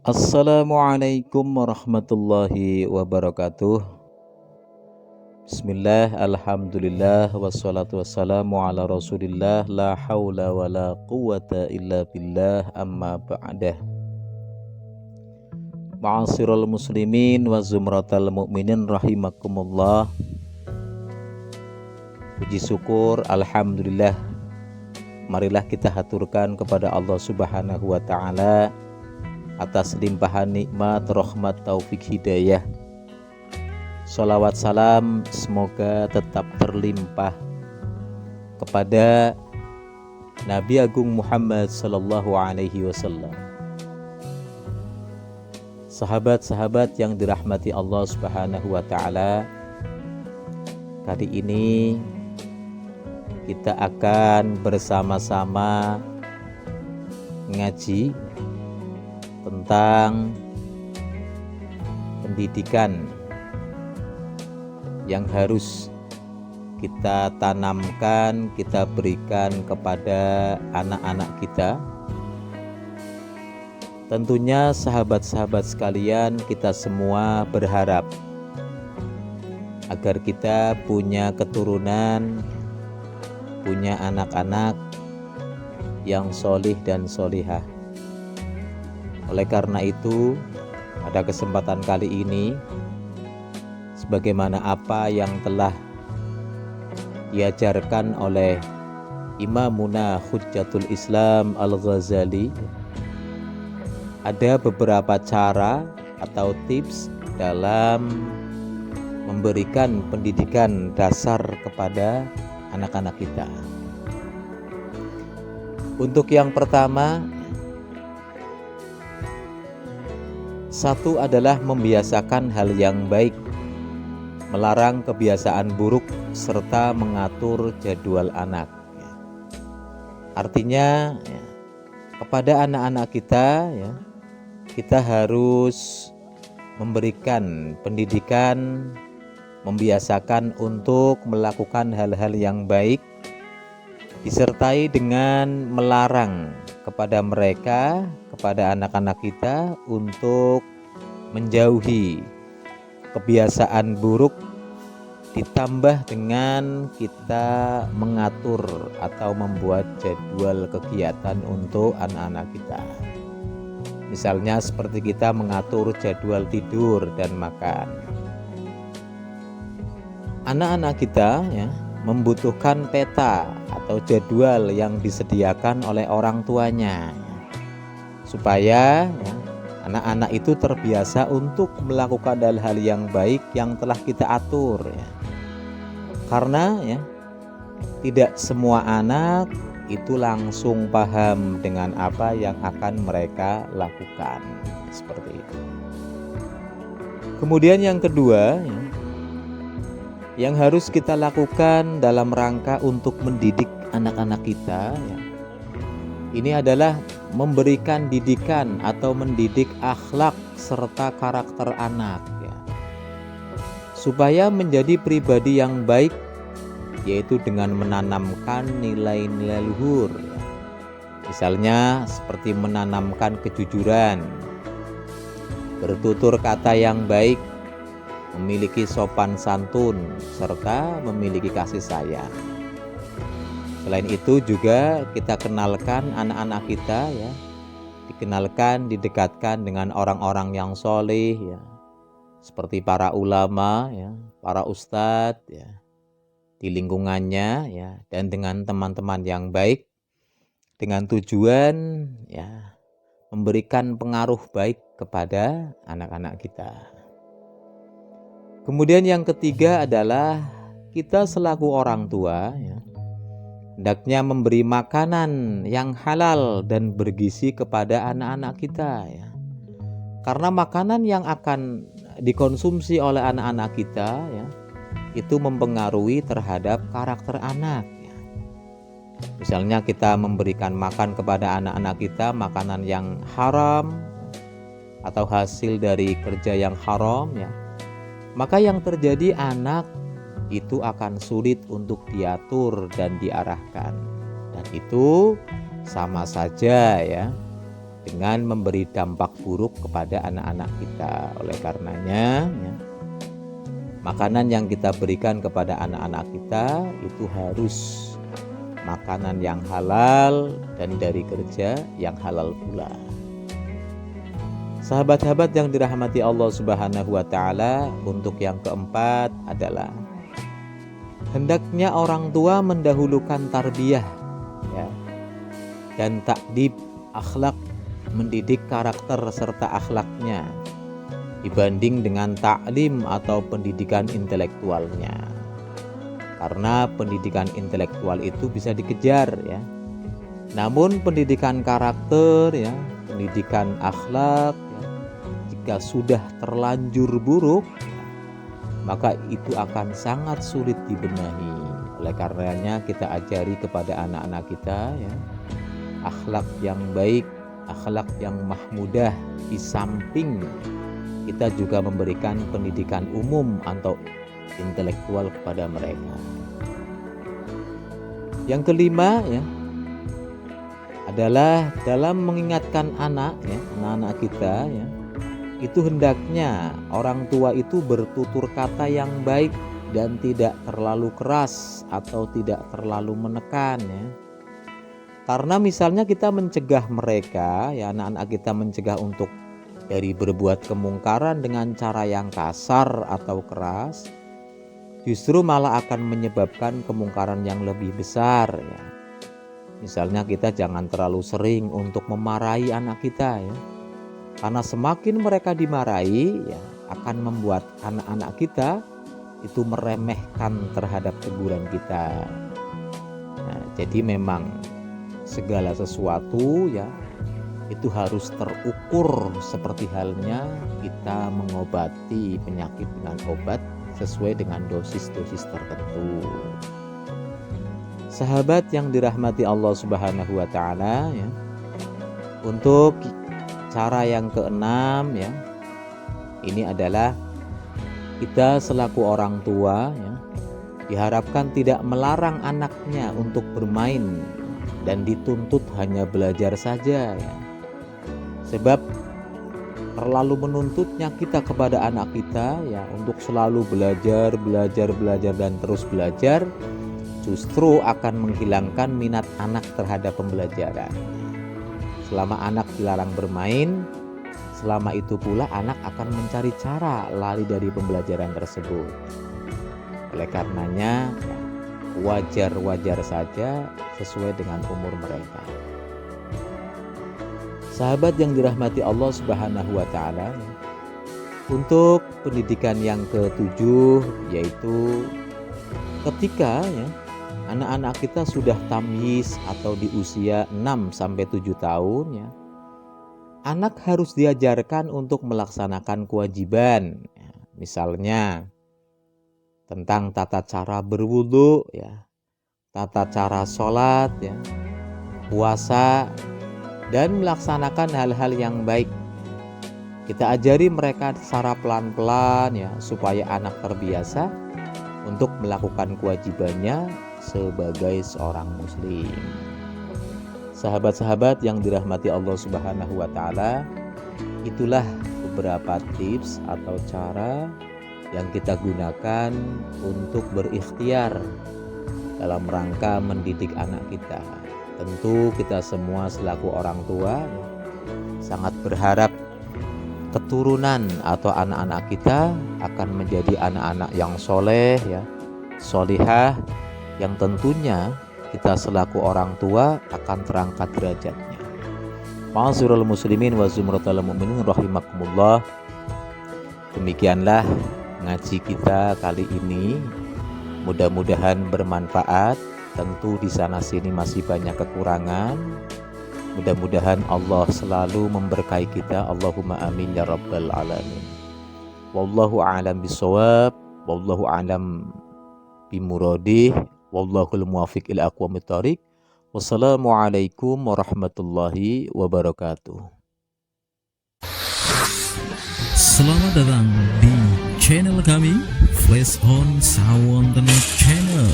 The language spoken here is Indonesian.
Assalamualaikum warahmatullahi wabarakatuh. Bismillah, alhamdulillah, wassalatu wassalamu ala rasulillah, la hawla wa la quwata illa billah, amma ba'dah. Ma'asyiral muslimin wa zumratal mu'minin rahimakumullah. Puji syukur, alhamdulillah, marilah kita haturkan kepada Allah subhanahu wa ta'ala atas limpahan nikmat, rahmat, taufik, hidayah. Sholawat salam semoga tetap terlimpah kepada Nabi Agung Muhammad Sallallahu Alaihi Wasallam, sahabat-sahabat yang dirahmati Allah Subhanahu Wa Taala. Kali ini kita akan bersama-sama ngaji tentang pendidikan yang harus kita tanamkan, kita berikan kepada anak-anak kita. Tentunya sahabat-sahabat sekalian, kita semua berharap agar kita punya keturunan, punya anak-anak yang solih dan solihah. Oleh karena itu, pada kesempatan kali ini, sebagaimana apa yang telah diajarkan oleh Imamuna Hujjatul Islam Al-Ghazali, ada beberapa cara atau tips dalam memberikan pendidikan dasar kepada anak-anak kita. Untuk yang pertama, satu adalah membiasakan hal yang baik, melarang kebiasaan buruk, serta mengatur jadwal anak. Artinya kepada anak-anak kita, kita harus memberikan pendidikan, membiasakan untuk melakukan hal-hal yang baik, disertai dengan melarang kepada mereka, kepada anak-anak kita untuk menjauhi kebiasaan buruk, ditambah dengan kita mengatur atau membuat jadwal kegiatan untuk anak-anak kita. Misalnya seperti kita mengatur jadwal tidur dan makan. Anak-anak kita membutuhkan peta atau jadwal yang disediakan oleh orang tuanya, supaya anak-anak itu terbiasa untuk melakukan hal-hal yang baik yang telah kita atur. Karena tidak semua anak itu langsung paham dengan apa yang akan mereka lakukan. Seperti itu. Kemudian yang kedua, yang harus kita lakukan dalam rangka untuk mendidik anak-anak kita, ini adalah memberikan didikan atau mendidik akhlak serta karakter anak, supaya menjadi pribadi yang baik, yaitu dengan menanamkan nilai-nilai luhur. Misalnya seperti menanamkan kejujuran, bertutur kata yang baik, memiliki sopan santun, serta memiliki kasih sayang. Selain itu juga kita kenalkan anak-anak kita, dikenalkan, didekatkan dengan orang-orang yang soleh, seperti para ulama, para ustadz, di lingkungannya, dan dengan teman-teman yang baik, dengan tujuan memberikan pengaruh baik kepada anak-anak kita. Kemudian yang ketiga adalah kita selaku orang tua, hendaknya memberi makanan yang halal dan bergizi kepada anak-anak kita, karena makanan yang akan dikonsumsi oleh anak-anak kita, itu mempengaruhi terhadap karakter anak. Misalnya kita memberikan makan kepada anak-anak kita makanan yang haram atau hasil dari kerja yang haram, maka yang terjadi anak itu akan sulit untuk diatur dan diarahkan. Dan itu sama saja dengan memberi dampak buruk kepada anak-anak kita. Oleh karenanya ya, makanan yang kita berikan kepada anak-anak kita itu harus makanan yang halal dan dari kerja yang halal pula. Sahabat-sahabat yang dirahmati Allah Subhanahu wa taala, untuk yang keempat adalah hendaknya orang tua mendahulukan tarbiyah ya, dan takdib akhlak, mendidik karakter serta akhlaknya dibanding dengan taklim atau pendidikan intelektualnya. Karena pendidikan intelektual itu bisa dikejar ya. Namun pendidikan karakter ya, pendidikan akhlak ya, jika sudah terlanjur buruk, maka itu akan sangat sulit dibenahi. Oleh karenanya kita ajari kepada anak-anak kita ya, akhlak yang baik, akhlak yang mahmudah, di samping kita juga memberikan pendidikan umum atau intelektual kepada mereka. Yang kelima ya adalah dalam mengingatkan anak ya, anak-anak kita ya, itu hendaknya orang tua itu bertutur kata yang baik dan tidak terlalu keras atau tidak terlalu menekan ya. Karena misalnya kita mencegah mereka ya, anak-anak kita mencegah untuk dari berbuat kemungkaran dengan cara yang kasar atau keras, justru malah akan menyebabkan kemungkaran yang lebih besar ya. Misalnya kita jangan terlalu sering untuk memarahi anak kita ya. Karena semakin mereka dimarahi ya, akan membuat anak-anak kita itu meremehkan terhadap teguran kita. Nah, jadi memang segala sesuatu ya itu harus terukur, seperti halnya kita mengobati penyakit dengan obat sesuai dengan dosis-dosis tertentu. Sahabat yang dirahmati Allah Subhanahu wa taala ya, untuk cara yang keenam ya, ini adalah kita selaku orang tua ya, diharapkan tidak melarang anaknya untuk bermain dan dituntut hanya belajar saja ya. Sebab terlalu menuntutnya kita kepada anak kita ya untuk selalu belajar dan terus belajar, justru akan menghilangkan minat anak terhadap pembelajaran. Selama anak dilarang bermain, selama itu pula anak akan mencari cara lari dari pembelajaran tersebut. Oleh karenanya wajar-wajar saja sesuai dengan umur mereka. Sahabat yang dirahmati Allah Subhanahu wa taala, untuk pendidikan yang ketujuh yaitu ketika ya anak-anak kita sudah tamyiz atau di usia 6 sampai 7 tahun ya, anak harus diajarkan untuk melaksanakan kewajiban ya. Misalnya tentang tata cara berwudu ya, tata cara sholat ya, puasa, dan melaksanakan hal-hal yang baik. Kita ajari mereka secara pelan-pelan ya, supaya anak terbiasa untuk melakukan kewajibannya sebagai seorang muslim. Sahabat-sahabat yang dirahmati Allah Subhanahu wa taala, itulah beberapa tips atau cara yang kita gunakan untuk berikhtiar dalam rangka mendidik anak kita. Tentu kita semua selaku orang tua sangat berharap keturunan atau anak-anak kita akan menjadi anak-anak yang soleh ya, solihah, yang tentunya kita selaku orang tua akan terangkat derajatnya. Ma'asyiral muslimin wa zumratal mu'minin rahimakumullah. Demikianlah ngaji kita kali ini. Mudah-mudahan bermanfaat. Tentu di sana sini masih banyak kekurangan. Mudah-mudahan Allah selalu memberkahi kita. Allahumma amin ya rabbal alamin. Wallahu a'lam bishawab. Wallahu a'lam bimuradih. Wallahul muwaffiq ila aqwamit thoriq. Wassalamualaikum warahmatullahi wabarakatuh. Selamat datang di channel kami, Flash on Sawon Channel.